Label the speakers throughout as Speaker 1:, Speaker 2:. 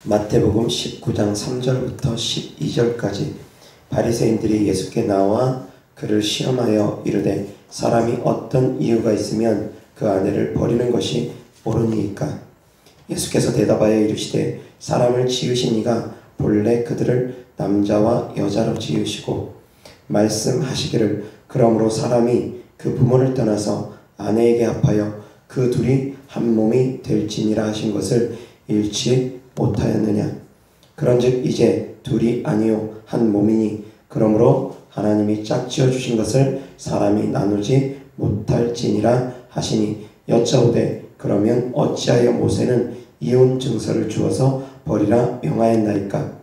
Speaker 1: 마태복음 19장 3절부터 12절까지 바리새인들이 예수께 나와 그를 시험하여 이르되 사람이 어떤 이유가 있으면 그 아내를 버리는 것이 옳으니이까? 예수께서 대답하여 이르시되 사람을 지으신 이가 본래 그들을 남자와 여자로 지으시고 말씀하시기를 그러므로 사람이 그 부모를 떠나서 아내에게 합하여 그 둘이 한 몸이 될지니라 하신 것을 읽지 못하였느냐? 그런즉 이제 둘이 아니요 한 몸이니 그러므로 하나님이 짝지어 주신 것을 사람이 나누지 못할지니라 하시니 여짜오되 그러면 어찌하여 모세는 이혼 증서를 주어서 버리라 명하였나이까?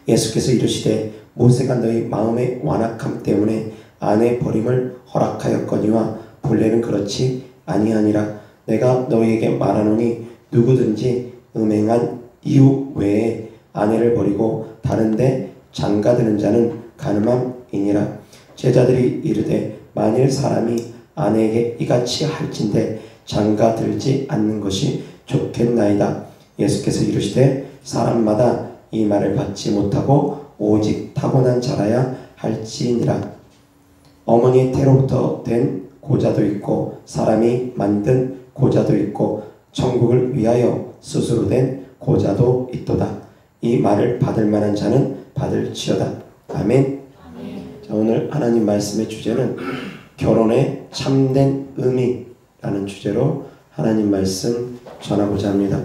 Speaker 1: 예수께서 이르시되 모세가 너희 마음의 완악함 때문에 아내 버림을 허락하였거니와 본래는 그렇지 아니하니라. 내가 너희에게 말하노니 누구든지 음행한 이유 외에 아내를 버리고 다른데 장가드는 자는 간음함이니라. 제자들이 이르되 만일 사람이 아내에게 이같이 할진대 장가들지 않는 것이 좋겠나이다. 예수께서 이르시되 사람마다 이 말을 받지 못하고 오직 타고난 자라야 할지니라. 어머니의 태로부터 된 고자도 있고 사람이 만든 고자도 있고 천국을 위하여 스스로 된 고자도 있도다. 이 말을 받을 만한 자는 받을지어다. 아멘. 자, 오늘 하나님 말씀의 주제는 결혼의 참된 의미라는 주제로 하나님 말씀 전하고자 합니다.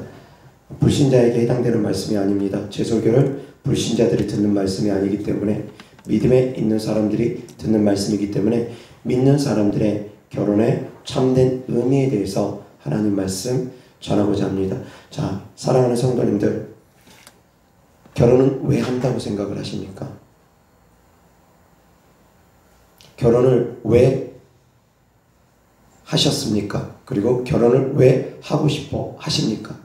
Speaker 1: 불신자에게 해당되는 말씀이 아닙니다. 제 설교를 불신자들이 듣는 말씀이 아니기 때문에 믿음에 있는 사람들이 듣는 말씀이기 때문에 믿는 사람들의 결혼의 참된 의미에 대해서 하나님 말씀 전하고자 합니다. 자, 사랑하는 성도님들, 결혼은 왜 한다고 생각을 하십니까? 결혼을 왜 하셨습니까? 그리고 결혼을 왜 하고 싶어 하십니까?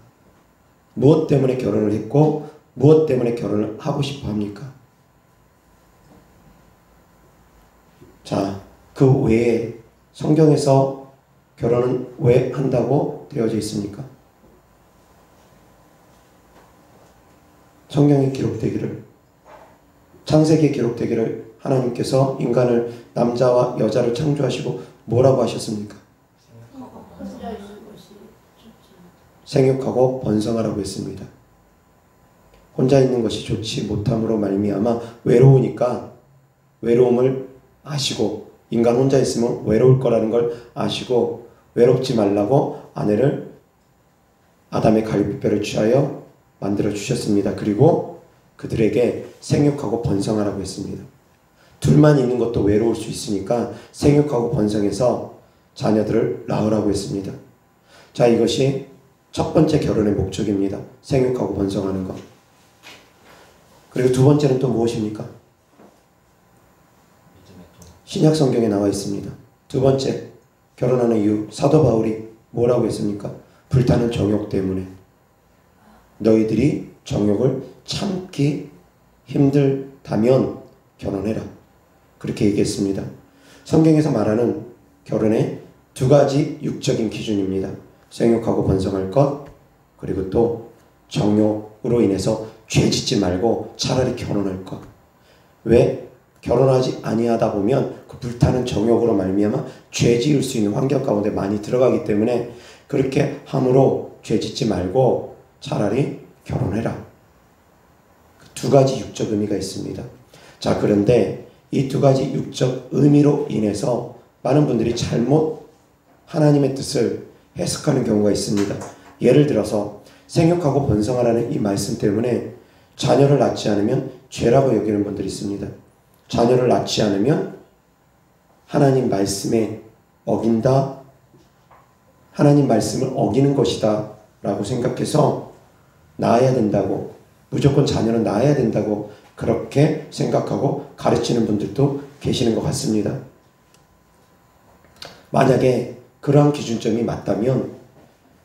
Speaker 1: 무엇 때문에 결혼을 했고 무엇 때문에 결혼을 하고 싶어 합니까? 자, 그 외에 성경에서 결혼은 왜 한다고 되어져 있습니까? 성경에 기록되기를, 창세기에 기록되기를 하나님께서 인간을 남자와 여자를 창조하시고 뭐라고 하셨습니까? 생육하고 번성하라고 했습니다. 혼자 있는 것이 좋지 못함으로 말미암아 외로우니까 외로움을 아시고, 인간 혼자 있으면 외로울 거라는 걸 아시고 외롭지 말라고 아내를 아담의 갈비뼈를 취하여 만들어 주셨습니다. 그리고 그들에게 생육하고 번성하라고 했습니다. 둘만 있는 것도 외로울 수 있으니까 생육하고 번성해서 자녀들을 낳으라고 했습니다. 자, 이것이 첫 번째 결혼의 목적입니다. 생육하고 번성하는 것. 그리고 두 번째는 또 무엇입니까? 신약 성경에 나와 있습니다. 두 번째, 결혼하는 이유, 사도 바울이 뭐라고 했습니까? 불타는 정욕 때문에. 너희들이 정욕을 참기 힘들다면 결혼해라. 그렇게 얘기했습니다. 성경에서 말하는 결혼의 두 가지 육적인 기준입니다. 생육하고 번성할 것, 그리고 또 정욕으로 인해서 죄 짓지 말고 차라리 결혼할 것. 왜? 결혼하지 아니하다 보면 그 불타는 정욕으로 말미암아 죄 지을 수 있는 환경 가운데 많이 들어가기 때문에 그렇게 함으로 죄 짓지 말고 차라리 결혼해라. 두 가지 육적 의미가 있습니다. 자, 그런데 이 두 가지 육적 의미로 인해서 많은 분들이 잘못 하나님의 뜻을 해석하는 경우가 있습니다. 예를 들어서 생육하고 번성하라는 이 말씀 때문에 자녀를 낳지 않으면 죄라고 여기는 분들이 있습니다. 자녀를 낳지 않으면 하나님 말씀에 어긴다, 하나님 말씀을 어기는 것이다 라고 생각해서 낳아야 된다고, 무조건 자녀는 낳아야 된다고 그렇게 생각하고 가르치는 분들도 계시는 것 같습니다. 만약에 그러한 기준점이 맞다면,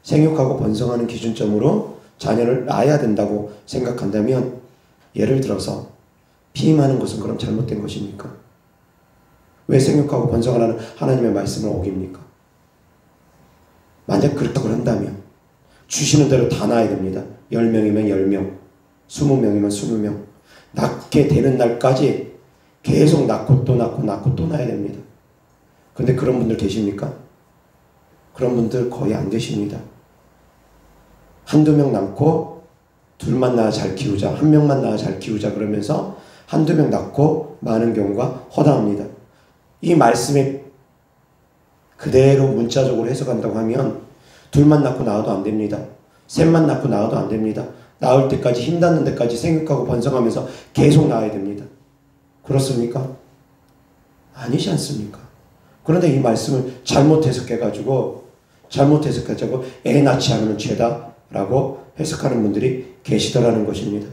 Speaker 1: 생육하고 번성하는 기준점으로 자녀를 낳아야 된다고 생각한다면, 예를 들어서 피임하는 것은 그럼 잘못된 것입니까? 왜 생육하고 번성하라는 하나님의 말씀을 어깁니까? 만약 그렇다고 한다면 주시는 대로 다 낳아야 됩니다. 10명이면 10명, 20명이면 20명. 낳게 되는 날까지 계속 낳고 또 낳고 낳고 또 낳아야 됩니다. 근데 그런 분들 계십니까? 그런 분들 거의 안 계십니다. 한두 명 낳고 둘만 낳아 잘 키우자, 한 명만 낳아 잘 키우자 그러면서 한두 명 낳고 많은 경우가 허다합니다. 이 말씀에 그대로 문자적으로 해석한다고 하면 둘만 낳고 낳아도 안 됩니다. 셋만 낳고 낳아도 안 됩니다. 낳을 때까지 힘 닿는 데까지 생육하고 번성하면서 계속 낳아야 됩니다. 그렇습니까? 아니지 않습니까? 그런데 이 말씀을 잘못 해석해가지고 애 낳지 않으면 죄다라고 해석하는 분들이 계시더라는 것입니다.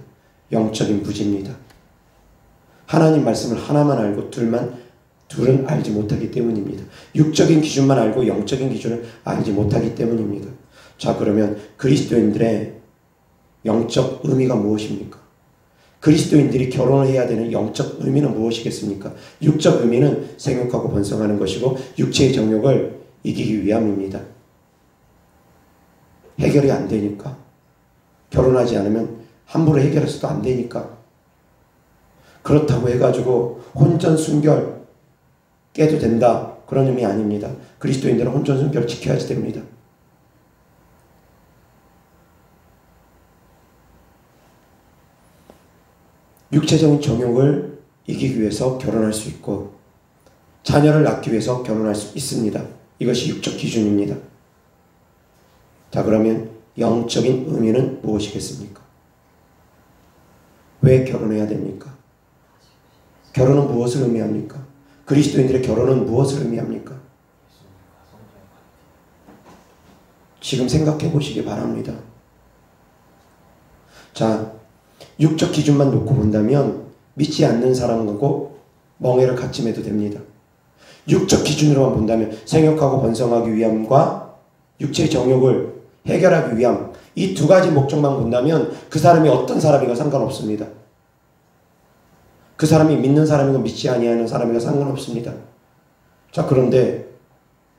Speaker 1: 영적인 부지입니다. 하나님 말씀을 하나만 알고 둘은 알지 못하기 때문입니다. 육적인 기준만 알고 영적인 기준을 알지 못하기 때문입니다. 자, 그러면 그리스도인들의 영적 의미가 무엇입니까? 그리스도인들이 결혼을 해야 되는 영적 의미는 무엇이겠습니까? 육적 의미는 생육하고 번성하는 것이고 육체의 정욕을 이기기 위함입니다. 해결이 안 되니까. 결혼하지 않으면 함부로 해결해서도 안 되니까. 그렇다고 해가지고 혼전 순결 깨도 된다, 그런 의미 아닙니다. 그리스도인들은 혼전 순결 지켜야지 됩니다. 육체적인 정욕을 이기기 위해서 결혼할 수 있고 자녀를 낳기 위해서 결혼할 수 있습니다. 이것이 육적 기준입니다. 자, 그러면 영적인 의미는 무엇이겠습니까? 왜 결혼해야 됩니까? 결혼은 무엇을 의미합니까? 그리스도인들의 결혼은 무엇을 의미합니까? 지금 생각해 보시기 바랍니다. 자, 육적 기준만 놓고 본다면 믿지 않는 사람하고 멍해를 같이 매도 됩니다. 육적 기준으로만 본다면 생육하고 번성하기 위함과 육체의 정욕을 해결하기 위함, 이 두 가지 목적만 본다면 그 사람이 어떤 사람이가 상관없습니다. 그 사람이 믿는 사람이고 믿지 아니하는 사람이가 상관없습니다. 자, 그런데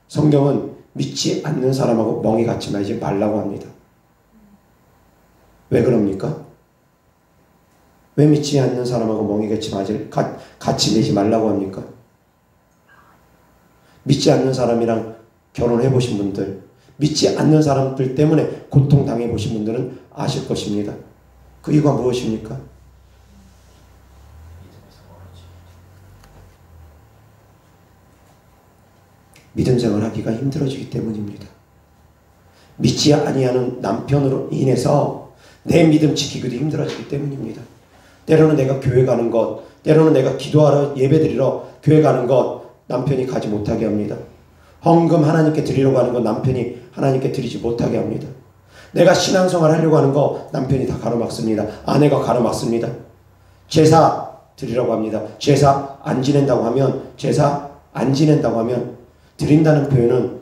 Speaker 1: 성경은 믿지 않는 사람하고 멍이 같이 매지 말라고 합니다. 왜 그럽니까? 왜 믿지 않는 사람하고 멍이 같이 매지 말라고 합니까? 믿지 않는 사람이랑 결혼해 보신 분들, 믿지 않는 사람들 때문에 고통당해 보신 분들은 아실 것입니다. 그 이유가 무엇입니까? 믿음 생활하기가 힘들어지기 때문입니다. 믿지 아니하는 남편으로 인해서 내 믿음 지키기도 힘들어지기 때문입니다. 때로는 내가 교회 가는 것, 때로는 내가 기도하러 예배드리러 교회 가는 것 남편이 가지 못하게 합니다. 헌금 하나님께 드리려고 하는 것 남편이 하나님께 드리지 못하게 합니다. 내가 신앙생활 하려고 하는 거 남편이 다 가로막습니다. 아내가 가로막습니다. 제사 드리려고 합니다. 제사 안 지낸다고 하면 드린다는 표현은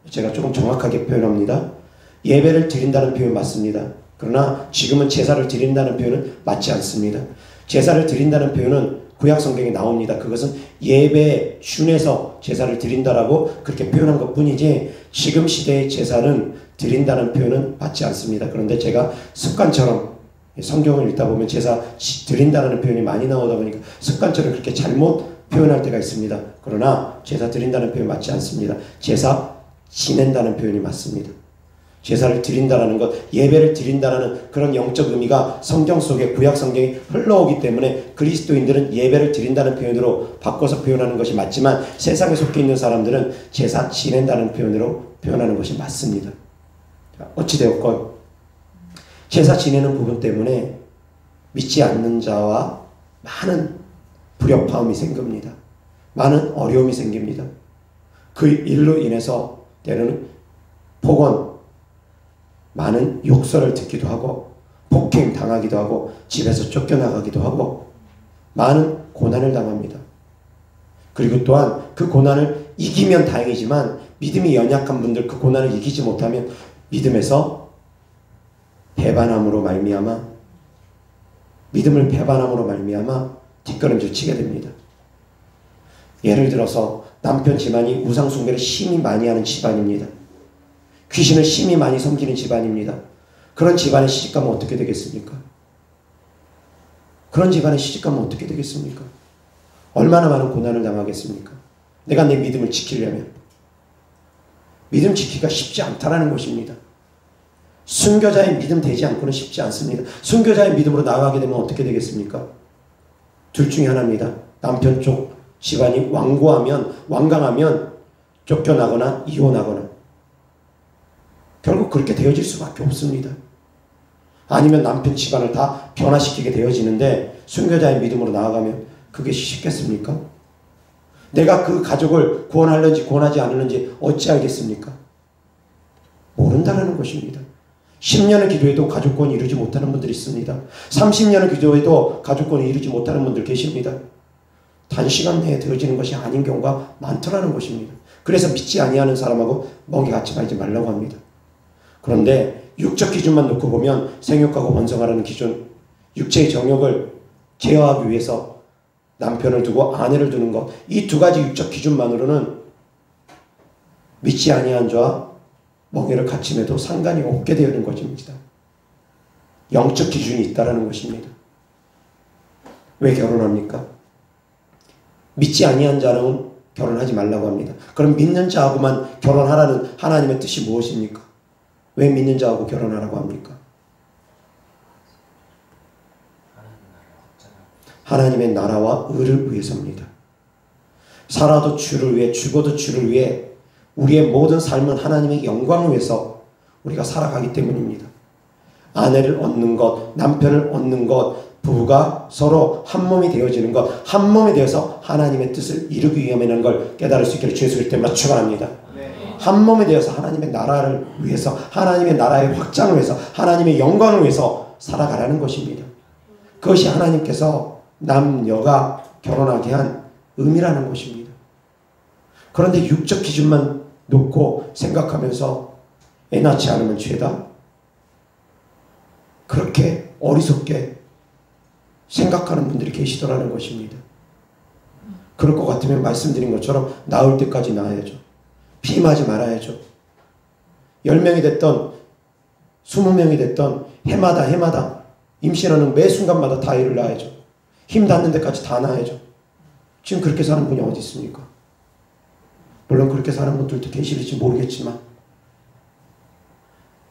Speaker 1: 제가 조금 정확하게 표현합니다. 예배를 드린다는 표현 맞습니다. 그러나 지금은 제사를 드린다는 표현은 맞지 않습니다. 제사를 드린다는 표현은 구약 성경에 나옵니다. 그것은 예배 슌에서 제사를 드린다라고 그렇게 표현한 것 뿐이지 지금 시대의 제사는 드린다는 표현은 맞지 않습니다. 그런데 제가 습관처럼 성경을 읽다 보면 제사 드린다는 표현이 많이 나오다 보니까 습관처럼 그렇게 잘못 표현할 때가 있습니다. 그러나 제사 드린다는 표현 맞지 않습니다. 제사 지낸다는 표현이 맞습니다. 제사를 드린다라는 것, 예배를 드린다라는 그런 영적 의미가 성경 속에 구약 성경이 흘러오기 때문에 그리스도인들은 예배를 드린다는 표현으로 바꿔서 표현하는 것이 맞지만 세상에 속해 있는 사람들은 제사 지낸다는 표현으로 표현하는 것이 맞습니다. 어찌되었건 제사 지내는 부분 때문에 믿지 않는 자와 많은 불협화음이 생깁니다. 많은 어려움이 생깁니다. 그 일로 인해서 때로는 폭언, 많은 욕설을 듣기도 하고 폭행 당하기도 하고 집에서 쫓겨나가기도 하고 많은 고난을 당합니다. 그리고 또한 그 고난을 이기면 다행이지만 믿음이 연약한 분들 그 고난을 이기지 못하면 믿음에서 배반함으로 말미암아 뒷걸음질 치게 됩니다. 예를 들어서 남편 집안이 우상숭배를 심히 많이 하는 집안입니다. 귀신을 심히 많이 섬기는 집안입니다. 그런 집안에 시집가면 어떻게 되겠습니까? 그런 집안에 시집가면 어떻게 되겠습니까? 얼마나 많은 고난을 당하겠습니까? 내가 내 믿음을 지키려면. 믿음 지키기가 쉽지 않다라는 것입니다. 순교자의 믿음 되지 않고는 쉽지 않습니다. 순교자의 믿음으로 나아가게 되면 어떻게 되겠습니까? 둘 중에 하나입니다. 남편 쪽 집안이 완강하면 쫓겨나거나 이혼하거나 결국 그렇게 되어질 수밖에 없습니다. 아니면 남편 집안을 다 변화시키게 되어지는데 순교자의 믿음으로 나아가면 그게 쉽겠습니까? 내가 그 가족을 구원하려는지 구원하지 않을는지 어찌 알겠습니까? 모른다는 것입니다. 10년을 기도해도 가족권을 이루지 못하는 분들이 있습니다. 30년을 기도해도 가족권을 이루지 못하는 분들 계십니다. 단시간 내에 되어지는 것이 아닌 경우가 많더라는 것입니다. 그래서 믿지 아니하는 사람하고 멍에 같이 가지 말라고 합니다. 그런데 육적 기준만 놓고 보면 생육하고 번성하라는 기준, 육체의 정욕을 제어하기 위해서 남편을 두고 아내를 두는 것, 이 두 가지 육적 기준만으로는 믿지 아니한 자와 멍에를 갖춤에도 상관이 없게 되는 것입니다. 영적 기준이 있다라는 것입니다. 왜 결혼합니까? 믿지 아니한 자는 결혼하지 말라고 합니다. 그럼 믿는 자하고만 결혼하라는 하나님의 뜻이 무엇입니까? 왜 믿는 자하고 결혼하라고 합니까? 하나님의 나라와 의를 위해서입니다. 살아도 주를 위해, 죽어도 주를 위해 우리의 모든 삶은 하나님의 영광을 위해서 우리가 살아가기 때문입니다. 아내를 얻는 것, 남편을 얻는 것, 부부가 서로 한 몸이 되어지는 것, 한 몸이 되어서 하나님의 뜻을 이루기 위함이라는 걸 깨달을 수 있기를 주 예수를 때마다 축원합니다. 한 몸이 되어서 하나님의 나라를 위해서, 하나님의 나라의 확장을 위해서, 하나님의 영광을 위해서 살아가라는 것입니다. 그것이 하나님께서 남녀가 결혼하게 한 의미라는 것입니다. 그런데 육적 기준만 놓고 생각하면서 애 낳지 않으면 죄다? 그렇게 어리석게 생각하는 분들이 계시더라는 것입니다. 그럴 것 같으면 말씀드린 것처럼 나을 때까지 낳아야죠. 피임하지 말아야죠. 10명이 됐던 20명이 됐던 해마다 임신하는 매 순간마다 다 애를 낳아야죠. 힘 닿는 데까지 다 낳아야죠. 지금 그렇게 사는 분이 어디 있습니까? 물론 그렇게 사는 분들도 계실지 모르겠지만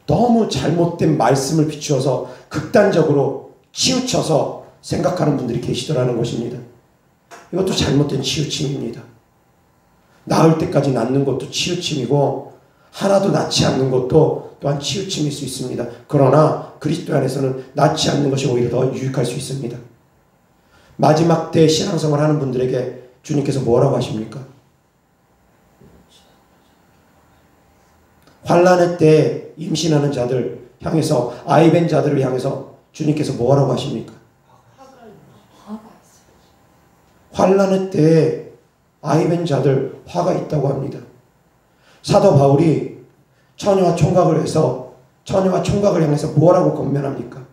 Speaker 1: 너무 잘못된 말씀을 비추어서 극단적으로 치우쳐서 생각하는 분들이 계시더라는 것입니다. 이것도 잘못된 치우침입니다. 낳을 때까지 낳는 것도 치우침이고 하나도 낳지 않는 것도 또한 치우침일 수 있습니다. 그러나 그리스도 안에서는 낳지 않는 것이 오히려 더 유익할 수 있습니다. 마지막 때 신앙생활 하는 분들에게 주님께서 뭐라고 하십니까? 환난의 때 임신하는 자들 향해서, 아이벤 자들을 향해서 주님께서 뭐라고 하십니까? 환난의 때에 아이벤 자들 화가 있다고 합니다. 사도 바울이 처녀와 총각을 해서 처녀와 총각을 향해서 뭐라고 권면합니까?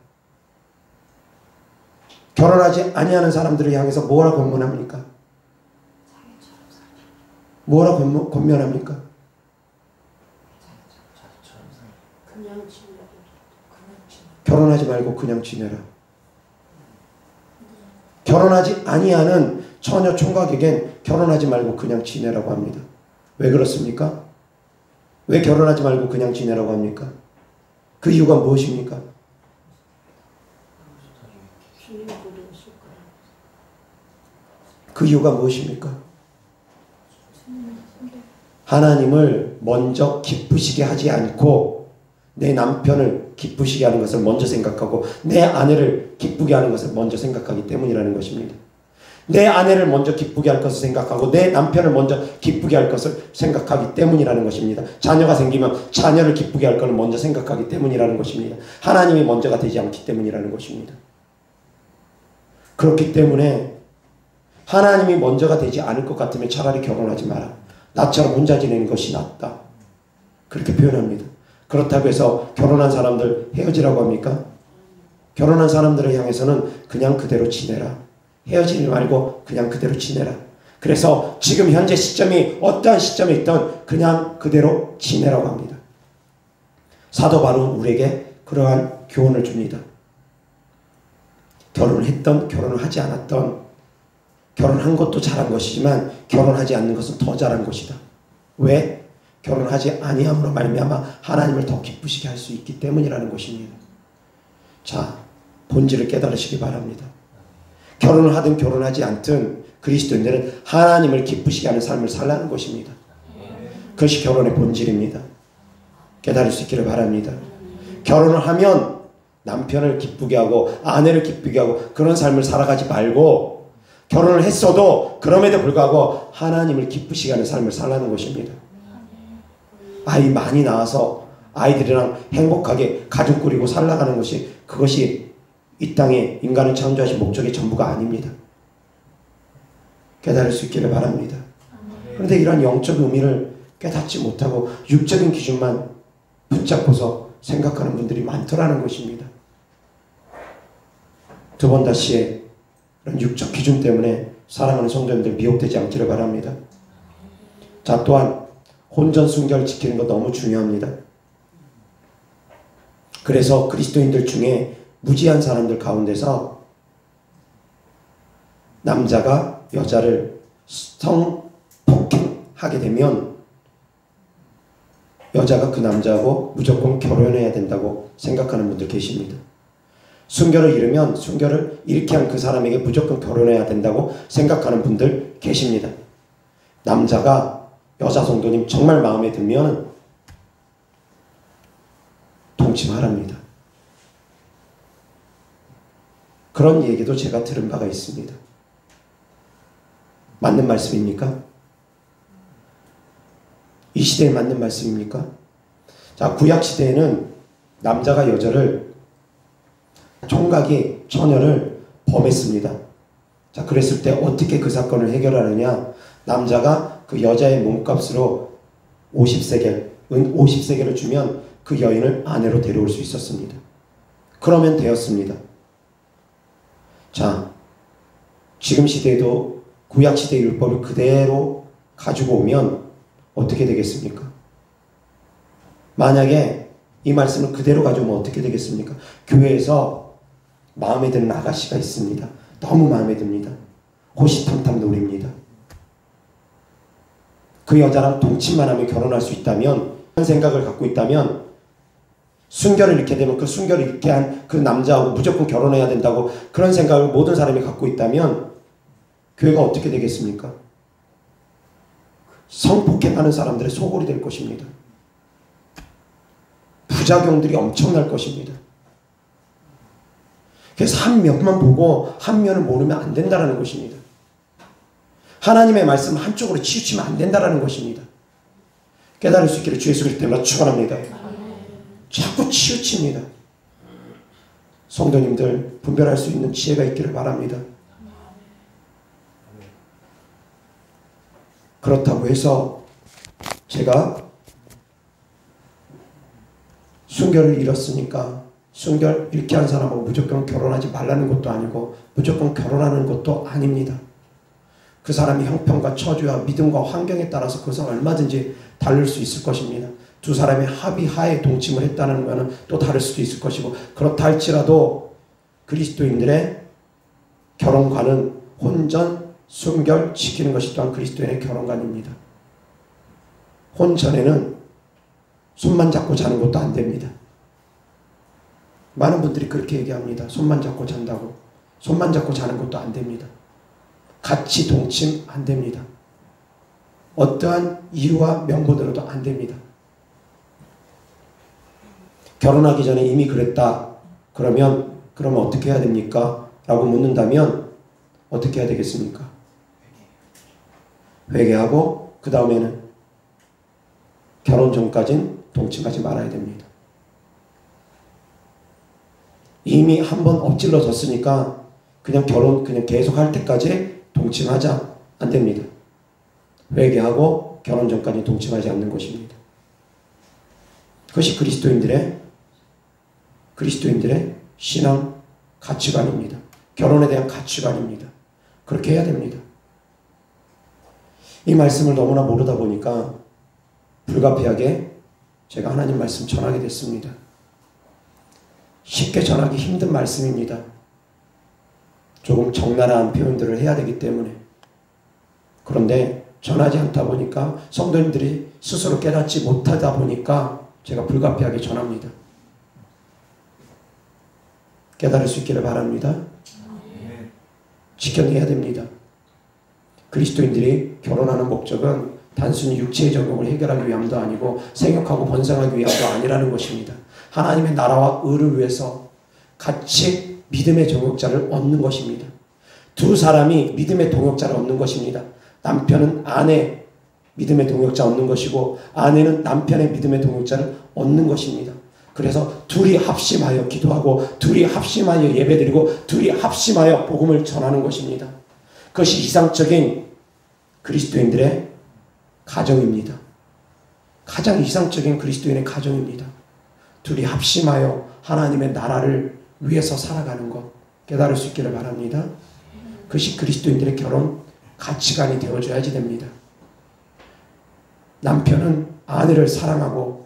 Speaker 1: 결혼하지 아니하는 사람들을 향해서 뭐라고 권면합니까? 뭐라고 권면합니까? 결혼하지 말고 그냥 지내라. 결혼하지 아니하는 처녀 총각에겐 결혼하지 말고 그냥 지내라고 합니다. 왜 그렇습니까? 왜 결혼하지 말고 그냥 지내라고 합니까? 그 이유가 무엇입니까? 그 이유가 무엇입니까? 하나님을 먼저 기쁘시게 하지 않고 내 남편을 기쁘시게 하는 것을 먼저 생각하고 내 아내를 기쁘게 하는 것을 먼저 생각하기 때문이라는 것입니다. 내 아내를 먼저 기쁘게 할 것을 생각하고 내 남편을 먼저 기쁘게 할 것을 생각하기 때문이라는 것입니다. 자녀가 생기면 자녀를 기쁘게 할 것을 먼저 생각하기 때문이라는 것입니다. 하나님이 먼저가 되지 않기 때문이라는 것입니다. 그렇기 때문에 하나님이 먼저가 되지 않을 것 같으면 차라리 결혼하지 마라. 나처럼 혼자 지내는 것이 낫다. 그렇게 표현합니다. 그렇다고 해서 결혼한 사람들 헤어지라고 합니까? 결혼한 사람들을 향해서는 그냥 그대로 지내라. 헤어지지 말고 그냥 그대로 지내라. 그래서 지금 현재 시점이 어떠한 시점에 있든 그냥 그대로 지내라고 합니다. 사도 바울은 우리에게 그러한 교훈을 줍니다. 결혼을 했던 결혼을 하지 않았던, 결혼한 것도 잘한 것이지만 결혼하지 않는 것은 더 잘한 것이다. 왜? 결혼하지 아니함으로 말미암아 하나님을 더 기쁘시게 할 수 있기 때문이라는 것입니다. 자, 본질을 깨달으시기 바랍니다. 결혼을 하든 결혼하지 않든 그리스도인들은 하나님을 기쁘시게 하는 삶을 살라는 것입니다. 그것이 결혼의 본질입니다. 깨달을 수 있기를 바랍니다. 결혼을 하면 남편을 기쁘게 하고 아내를 기쁘게 하고 그런 삶을 살아가지 말고, 결혼을 했어도 그럼에도 불구하고 하나님을 기쁘시게 하는 삶을 살라는 것입니다. 아이 많이 낳아서 아이들이랑 행복하게 가족 꾸리고 살아가는 것이, 그것이 이 땅에 인간을 창조하신 목적의 전부가 아닙니다. 깨달을 수 있기를 바랍니다. 그런데 이런 영적 의미를 깨닫지 못하고 육적인 기준만 붙잡고서 생각하는 분들이 많더라는 것입니다. 두 번 다시의 이런 육적 기준 때문에 사랑하는 성도님들 미혹되지 않기를 바랍니다. 자, 또한 혼전 순결 지키는 것 너무 중요합니다. 그래서 그리스도인들 중에 무지한 사람들 가운데서 남자가 여자를 성폭행하게 되면 여자가 그 남자하고 무조건 결혼해야 된다고 생각하는 분들 계십니다. 순결을 잃으면 순결을 잃게 한 그 사람에게 무조건 결혼해야 된다고 생각하는 분들 계십니다. 남자가 여자 성도님 정말 마음에 들면 동침하랍니다. 그런 얘기도 제가 들은 바가 있습니다. 맞는 말씀입니까? 이 시대에 맞는 말씀입니까? 자, 구약 시대에는 남자가 여자를, 총각이 처녀를 범했습니다. 자, 그랬을 때 어떻게 그 사건을 해결하느냐? 남자가 그 여자의 몸값으로 50세겔, 은 50세겔을 주면 그 여인을 아내로 데려올 수 있었습니다. 그러면 되었습니다. 자, 지금 시대에도 구약 시대의 율법을 그대로 가지고 오면 어떻게 되겠습니까? 만약에 이 말씀을 그대로 가져오면 어떻게 되겠습니까? 교회에서 마음에 드는 아가씨가 있습니다. 너무 마음에 듭니다. 호시탐탐 노립니다. 그 여자랑 동침만 하면 결혼할 수 있다면, 그런 생각을 갖고 있다면, 순결을 잃게 되면 그 순결을 잃게 한 그 남자하고 무조건 결혼해야 된다고 그런 생각을 모든 사람이 갖고 있다면 교회가 어떻게 되겠습니까? 성폭행하는 사람들의 소굴이 될 것입니다. 부작용들이 엄청날 것입니다. 그래서 한 면만 보고 한 면을 모르면 안 된다는 것입니다. 하나님의 말씀 한쪽으로 치우치면 안 된다는 것입니다. 깨달을 수 있기를 주 예수 그리스도 이름으로 축원합니다. 자꾸 치우칩니다. 성도님들 분별할 수 있는 지혜가 있기를 바랍니다. 그렇다고 해서 제가 순결을 잃었으니까 순결 잃게 한 사람하고 무조건 결혼하지 말라는 것도 아니고 무조건 결혼하는 것도 아닙니다. 그 사람이 형편과 처지와 믿음과 환경에 따라서 그것은 얼마든지 다를 수 있을 것입니다. 두 사람의 합의하에 동침을 했다는 것은 또 다를 수도 있을 것이고, 그렇다 할지라도 그리스도인들의 결혼관은 혼전, 순결 지키는 것이 또한 그리스도인의 결혼관입니다. 혼전에는 손만 잡고 자는 것도 안 됩니다. 많은 분들이 그렇게 얘기합니다. 손만 잡고 잔다고. 손만 잡고 자는 것도 안 됩니다. 같이 동침 안 됩니다. 어떠한 이유와 명분으로도 안 됩니다. 결혼하기 전에 이미 그랬다. 그러면 어떻게 해야 됩니까? 라고 묻는다면 어떻게 해야 되겠습니까? 회개하고 그 다음에는 결혼 전까지는 동침하지 말아야 됩니다. 이미 한번 엎질러졌으니까 그냥 계속 할 때까지 동침하자. 안 됩니다. 회개하고 결혼 전까지 동침하지 않는 것입니다. 그것이 그리스도인들의 신앙 가치관입니다. 결혼에 대한 가치관입니다. 그렇게 해야 됩니다. 이 말씀을 너무나 모르다 보니까 불가피하게 제가 하나님 말씀 전하게 됐습니다. 쉽게 전하기 힘든 말씀입니다. 조금 적나라한 표현들을 해야 되기 때문에. 그런데 전하지 않다 보니까 성도님들이 스스로 깨닫지 못하다 보니까 제가 불가피하게 전합니다. 깨달을 수 있기를 바랍니다. 지켜내야 됩니다. 그리스도인들이 결혼하는 목적은 단순히 육체의 정욕을 해결하기 위함도 아니고 생육하고 번성하기 위함도 아니라는 것입니다. 하나님의 나라와 의를 위해서 같이 믿음의 동역자를 얻는 것입니다. 두 사람이 믿음의 동역자를 얻는 것입니다. 남편은 아내 믿음의 동역자 얻는 것이고 아내는 남편의 믿음의 동역자를 얻는 것입니다. 그래서 둘이 합심하여 기도하고 둘이 합심하여 예배드리고 둘이 합심하여 복음을 전하는 것입니다. 그것이 이상적인 그리스도인들의 가정입니다. 가장 이상적인 그리스도인의 가정입니다. 둘이 합심하여 하나님의 나라를 위해서 살아가는 것 깨달을 수 있기를 바랍니다. 그것이 그리스도인들의 결혼 가치관이 되어줘야지 됩니다. 남편은 아내를 사랑하고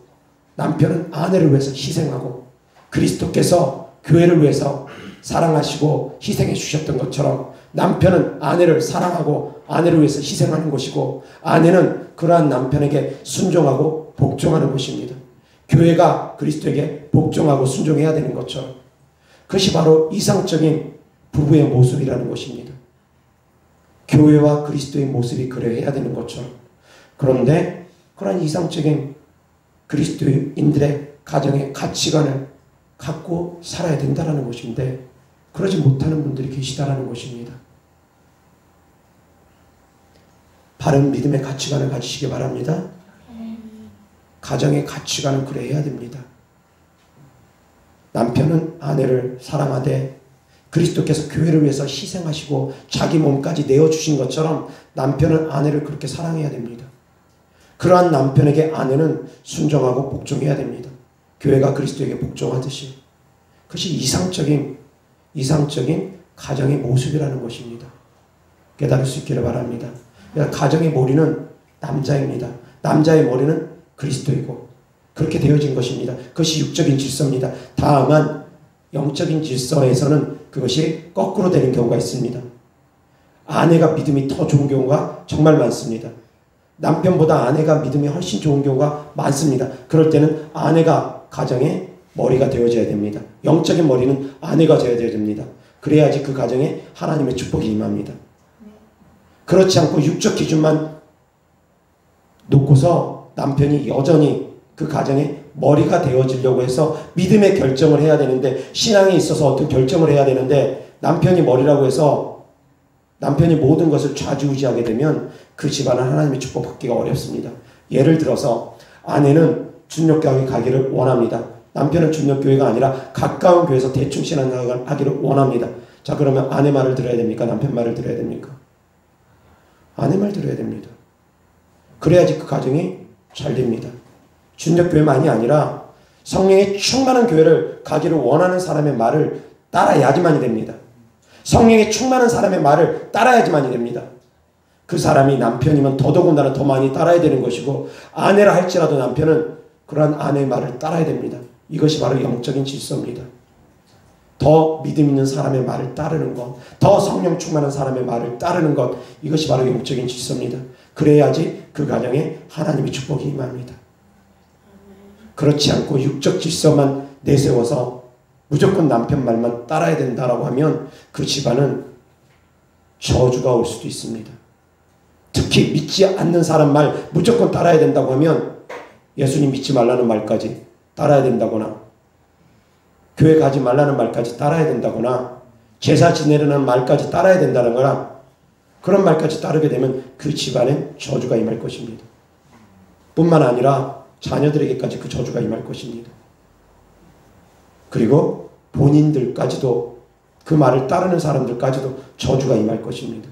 Speaker 1: 남편은 아내를 위해서 희생하고 그리스도께서 교회를 위해서 사랑하시고 희생해 주셨던 것처럼 남편은 아내를 사랑하고 아내를 위해서 희생하는 것이고 아내는 그러한 남편에게 순종하고 복종하는 것입니다. 교회가 그리스도에게 복종하고 순종해야 되는 것처럼 그것이 바로 이상적인 부부의 모습이라는 것입니다. 교회와 그리스도의 모습이 그래야 되는 것처럼. 그런데 그러한 이상적인 그리스도인들의 가정의 가치관을 갖고 살아야 된다는 것인데 그러지 못하는 분들이 계시다는 것입니다. 바른 믿음의 가치관을 가지시기 바랍니다. 가정의 가치관은 그래야 됩니다. 남편은 아내를 사랑하되 그리스도께서 교회를 위해서 희생하시고 자기 몸까지 내어주신 것처럼 남편은 아내를 그렇게 사랑해야 됩니다. 그러한 남편에게 아내는 순종하고 복종해야 됩니다. 교회가 그리스도에게 복종하듯이. 그것이 이상적인 가정의 모습이라는 것입니다. 깨달을 수 있기를 바랍니다. 가정의 머리는 남자입니다. 남자의 머리는 그리스도이고 그렇게 되어진 것입니다. 그것이 육적인 질서입니다. 다만 영적인 질서에서는 그것이 거꾸로 되는 경우가 있습니다. 아내가 믿음이 더 좋은 경우가 정말 많습니다. 남편보다 아내가 믿음이 훨씬 좋은 경우가 많습니다. 그럴 때는 아내가 가정의 머리가 되어져야 됩니다. 영적인 머리는 아내가 되어야 됩니다. 그래야지 그 가정에 하나님의 축복이 임합니다. 그렇지 않고 육적 기준만 놓고서 남편이 여전히 그 가정의 머리가 되어지려고 해서 믿음의 결정을 해야 되는데 신앙에 있어서 어떤 결정을 해야 되는데 남편이 머리라고 해서 남편이 모든 것을 좌지우지하게 되면 그 집안은 하나님의 축복받기가 어렵습니다. 예를 들어서 아내는 준력교회 가기를 원합니다. 남편은 준력교회가 아니라 가까운 교회에서 대충 신앙을 하기를 원합니다. 자, 그러면 아내 말을 들어야 됩니까? 남편 말을 들어야 됩니까? 아내 말 들어야 됩니다. 그래야지 그 가정이 잘 됩니다. 준력교회만이 아니라 성령의 충만한 교회를 가기를 원하는 사람의 말을 따라야지만이 됩니다. 성령의 충만한 사람의 말을 따라야지만이 됩니다. 그 사람이 남편이면 더더군다나 더 많이 따라야 되는 것이고 아내라 할지라도 남편은 그러한 아내의 말을 따라야 됩니다. 이것이 바로 영적인 질서입니다. 더 믿음 있는 사람의 말을 따르는 것, 더 성령 충만한 사람의 말을 따르는 것, 이것이 바로 영적인 질서입니다. 그래야지 그 가정에 하나님의 축복이 임합니다. 그렇지 않고 육적 질서만 내세워서 무조건 남편 말만 따라야 된다라고 하면 그 집안은 저주가 올 수도 있습니다. 특히 믿지 않는 사람 말 무조건 따라야 된다고 하면 예수님 믿지 말라는 말까지 따라야 된다거나 교회 가지 말라는 말까지 따라야 된다거나 제사 지내려는 말까지 따라야 된다는 거나 그런 말까지 따르게 되면 그 집안에 저주가 임할 것입니다. 뿐만 아니라 자녀들에게까지 그 저주가 임할 것입니다. 그리고 본인들까지도 그 말을 따르는 사람들까지도 저주가 임할 것입니다.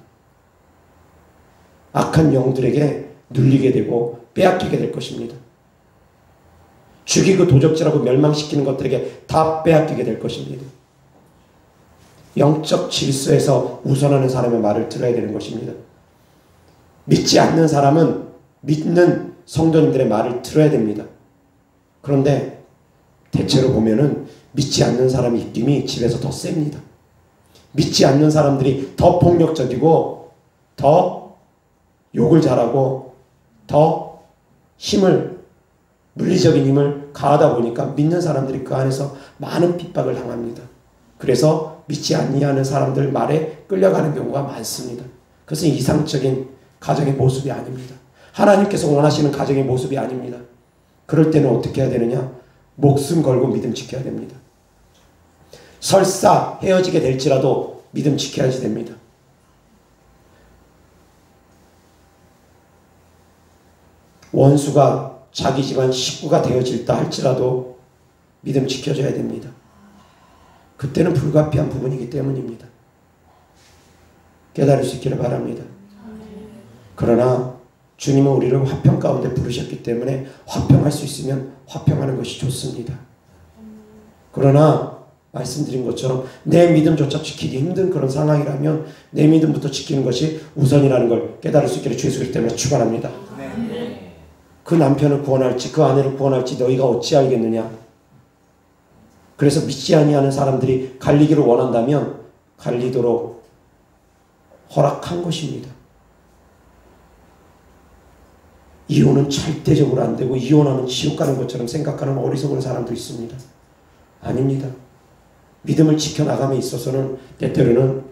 Speaker 1: 악한 영들에게 눌리게 되고 빼앗기게 될 것입니다. 죽이고 도적질하고 멸망시키는 것들에게 다 빼앗기게 될 것입니다. 영적 질서에서 우선하는 사람의 말을 들어야 되는 것입니다. 믿지 않는 사람은 믿는 성도님들의 말을 들어야 됩니다. 그런데 대체로 보면은 믿지 않는 사람의 입김이 집에서 더 셉니다. 믿지 않는 사람들이 더 폭력적이고 더 욕을 잘하고 더 물리적인 힘을 가하다 보니까 믿는 사람들이 그 안에서 많은 핍박을 당합니다. 그래서 믿지 아니하는 사람들 말에 끌려가는 경우가 많습니다. 그것은 이상적인 가정의 모습이 아닙니다. 하나님께서 원하시는 가정의 모습이 아닙니다. 그럴 때는 어떻게 해야 되느냐? 목숨 걸고 믿음 지켜야 됩니다. 설사 헤어지게 될지라도 믿음 지켜야지 됩니다. 원수가 자기 집안 식구가 되어질다 할지라도 믿음 지켜줘야 됩니다. 그때는 불가피한 부분이기 때문입니다. 깨달을 수 있기를 바랍니다. 그러나 주님은 우리를 화평 가운데 부르셨기 때문에 화평할 수 있으면 화평하는 것이 좋습니다. 그러나 말씀드린 것처럼 내 믿음조차 지키기 힘든 그런 상황이라면 내 믿음부터 지키는 것이 우선이라는 걸 깨달을 수 있기를 주 예수 그리스도 때문에 축원합니다. 그 남편을 구원할지 그 아내를 구원할지 너희가 어찌 알겠느냐. 그래서 믿지 아니하는 사람들이 갈리기를 원한다면 갈리도록 허락한 것입니다. 이혼은 절대적으로 안 되고 이혼하면 지옥 가는 것처럼 생각하는 어리석은 사람도 있습니다. 아닙니다. 믿음을 지켜나감에 있어서는 때때로는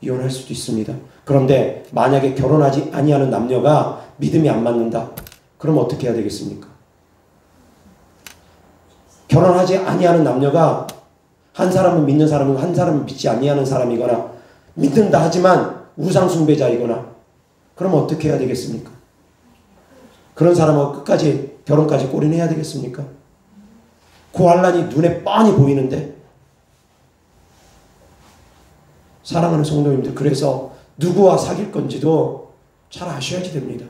Speaker 1: 이혼할 수도 있습니다. 그런데 만약에 결혼하지 아니하는 남녀가 믿음이 안 맞는다. 그럼 어떻게 해야 되겠습니까? 결혼하지 아니하는 남녀가 한 사람은 믿는 사람이고 한 사람은 믿지 아니하는 사람이거나 믿는다 하지만 우상숭배자이거나 그럼 어떻게 해야 되겠습니까? 그런 사람하고 끝까지 결혼까지 골인해야 되겠습니까? 그 환란이 눈에 뻔히 보이는데 사랑하는 성도님들 그래서 누구와 사귈 건지도 잘 아셔야지 됩니다.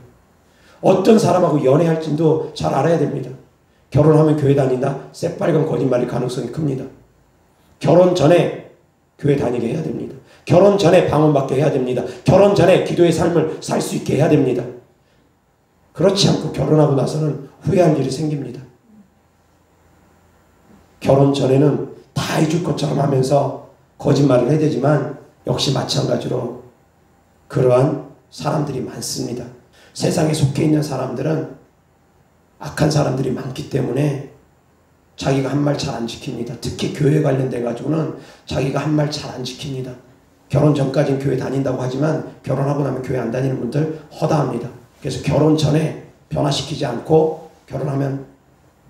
Speaker 1: 어떤 사람하고 연애할지도 잘 알아야 됩니다. 결혼하면 교회 다닌다? 새빨간 거짓말일 가능성이 큽니다. 결혼 전에 교회 다니게 해야 됩니다. 결혼 전에 방언받게 해야 됩니다. 결혼 전에 기도의 삶을 살 수 있게 해야 됩니다. 그렇지 않고 결혼하고 나서는 후회할 일이 생깁니다. 결혼 전에는 다 해줄 것처럼 하면서 거짓말을 해야 되지만 역시 마찬가지로 그러한 사람들이 많습니다. 세상에 속해 있는 사람들은 악한 사람들이 많기 때문에 자기가 한 말 잘 안 지킵니다. 특히 교회 관련돼 가지고는 자기가 한 말 잘 안 지킵니다. 결혼 전까지는 교회 다닌다고 하지만 결혼하고 나면 교회 안 다니는 분들 허다합니다. 그래서 결혼 전에 변화시키지 않고 결혼하면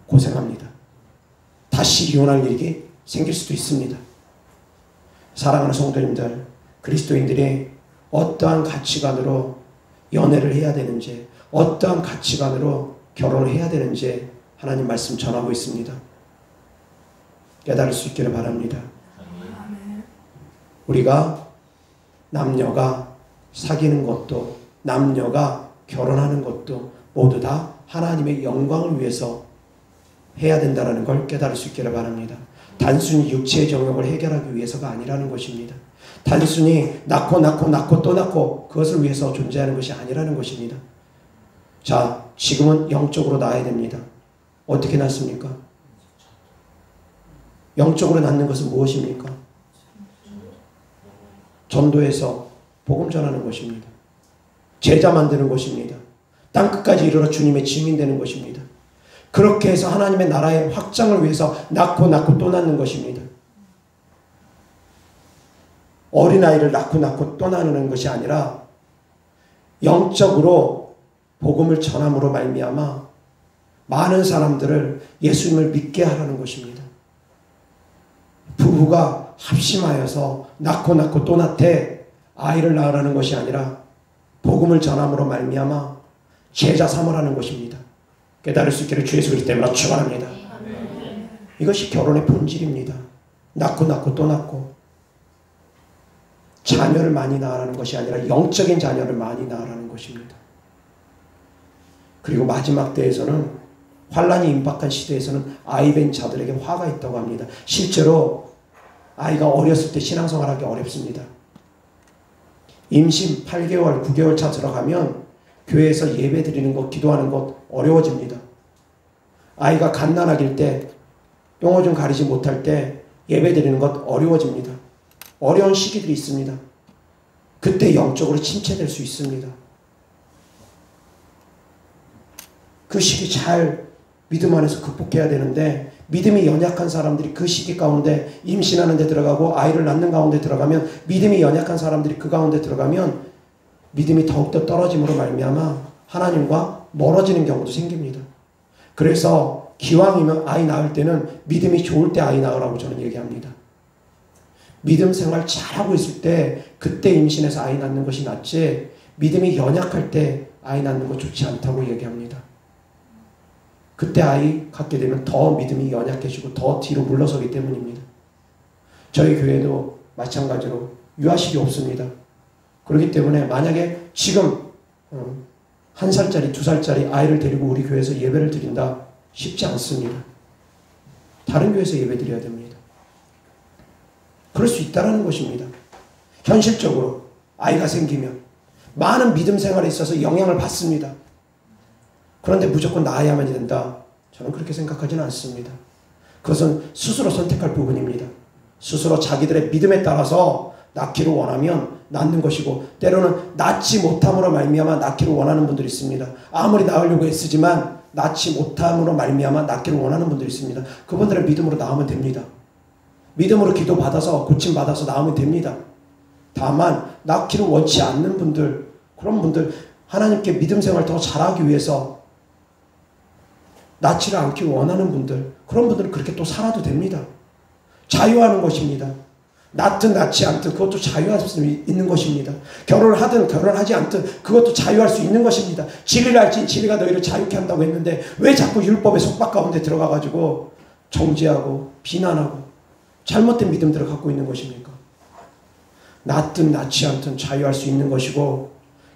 Speaker 1: 고생합니다. 다시 이혼할 일이 생길 수도 있습니다. 사랑하는 성도님들, 그리스도인들이 어떠한 가치관으로 연애를 해야 되는지, 어떠한 가치관으로 결혼을 해야 되는지 하나님 말씀 전하고 있습니다. 깨달을 수 있기를 바랍니다. 우리가 남녀가 사귀는 것도 남녀가 결혼하는 것도 모두 다 하나님의 영광을 위해서 해야 된다는 걸 깨달을 수 있기를 바랍니다. 단순히 육체의 정욕을 해결하기 위해서가 아니라는 것입니다. 단순히 낳고 또 낳고 그것을 위해서 존재하는 것이 아니라는 것입니다. 자, 지금은 영적으로 낳아야 됩니다. 어떻게 낳습니까? 영적으로 낳는 것은 무엇입니까? 전도해서 복음 전하는 것입니다. 제자 만드는 것입니다. 땅끝까지 이르러 주님의 증인 되는 것입니다. 그렇게 해서 하나님의 나라의 확장을 위해서 낳고 또 낳는 것입니다. 어린아이를 낳고 또 낳는 것이 아니라 영적으로 복음을 전함으로 말미암아 많은 사람들을 예수님을 믿게 하라는 것입니다. 부부가 합심하여서 낳고 또 낳되 아이를 낳으라는 것이 아니라 복음을 전함으로 말미암아 제자 삼으라는 것입니다. 깨달을 수 있기를 주 예수 그리스도 때문에 축원합니다. 이것이 결혼의 본질입니다. 낳고 또 낳고 자녀를 많이 낳으라는 것이 아니라 영적인 자녀를 많이 낳으라는 것입니다. 그리고 마지막 때에서는 환란이 임박한 시대에서는 아이 벤 자들에게 화가 있다고 합니다. 실제로 아이가 어렸을 때 신앙생활하기 어렵습니다. 임신 8개월, 9개월 차 들어가면 교회에서 예배 드리는 것, 기도하는 것 어려워집니다. 아이가 갓난아기일 때
Speaker 2: 용어 좀 가리지 못할 때 예배 드리는 것 어려워집니다. 어려운 시기들이 있습니다. 그때 영적으로 침체될 수 있습니다. 그 시기 잘 믿음 안에서 극복해야 되는데 믿음이 연약한 사람들이 그 시기 가운데 임신하는 데 들어가고 아이를 낳는 가운데 들어가면 믿음이 연약한 사람들이 그 가운데 들어가면 믿음이 더욱더 떨어짐으로 말미암아 하나님과 멀어지는 경우도 생깁니다. 그래서 기왕이면 아이 낳을 때는 믿음이 좋을 때 아이 낳으라고 저는 얘기합니다. 믿음 생활 잘하고 있을 때 그때 임신해서 아이 낳는 것이 낫지 믿음이 연약할 때 아이 낳는 거 좋지 않다고 얘기합니다. 그때 아이 갖게 되면 더 믿음이 연약해지고 더 뒤로 물러서기 때문입니다. 저희 교회도 마찬가지로 유아실이 없습니다. 그렇기 때문에 만약에 지금 1살짜리 2살짜리 아이를 데리고 우리 교회에서 예배를 드린다 쉽지 않습니다. 다른 교회에서 예배 드려야 됩니다. 그럴 수 있다는 것입니다. 현실적으로 아이가 생기면 많은 믿음 생활에 있어서 영향을 받습니다. 그런데 무조건 낳아야만이 된다. 저는 그렇게 생각하지는 않습니다. 그것은 스스로 선택할 부분입니다. 스스로 자기들의 믿음에 따라서 낳기를 원하면 낳는 것이고 때로는 낳지 못함으로 말미암아 낳기를 원하는 분들이 있습니다. 아무리 낳으려고 애쓰지만 낳지 못함으로 말미암아 낳기를 원하는 분들이 있습니다. 그분들은 믿음으로 낳으면 됩니다. 믿음으로 기도받아서 고침받아서 낳으면 됩니다. 다만 낳기를 원치 않는 분들 그런 분들 하나님께 믿음 생활 더 잘하기 위해서 낳지를 않기를 원하는 분들 그런 분들은 그렇게 또 살아도 됩니다. 자유하는 것입니다. 낳든 낳지 않든 그것도 자유할 수 있는 것입니다. 결혼을 하든 결혼하지 않든 그것도 자유할 수 있는 것입니다. 진리를 알지 진리가 너희를 자유케 한다고 했는데 왜 자꾸 율법의 속박 가운데 들어가가지고 정죄하고 비난하고 잘못된 믿음들을 갖고 있는 것입니까? 낳든 낳지 않든 자유할 수 있는 것이고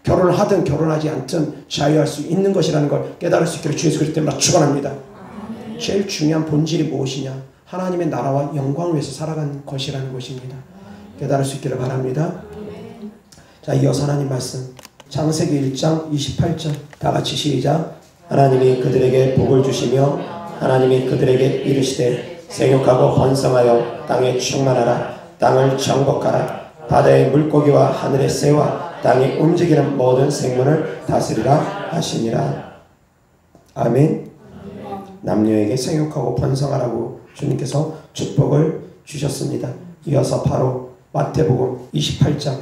Speaker 2: 결혼을 하든 결혼하지 않든 자유할 수 있는 것이라는 걸 깨달을 수 있기를 주 예수 그리스도 때문에 축원합니다. 제일 중요한 본질이 무엇이냐? 하나님의 나라와 영광을 위해서 살아간 것이라는 것입니다. 깨달을 수 있기를 바랍니다. 자, 이어서 하나님 말씀 창세기 1장 28절 다 같이 시작. 하나님이 그들에게 복을 주시며 하나님이 그들에게 이르시되 생육하고 번성하여 땅에 충만하라. 땅을 정복하라. 바다의 물고기와 하늘의 새와 땅에 움직이는 모든 생물을 다스리라 하시니라. 아멘. 남녀에게 생육하고 번성하라고 주님께서 축복을 주셨습니다. 이어서 바로 마태복음 28장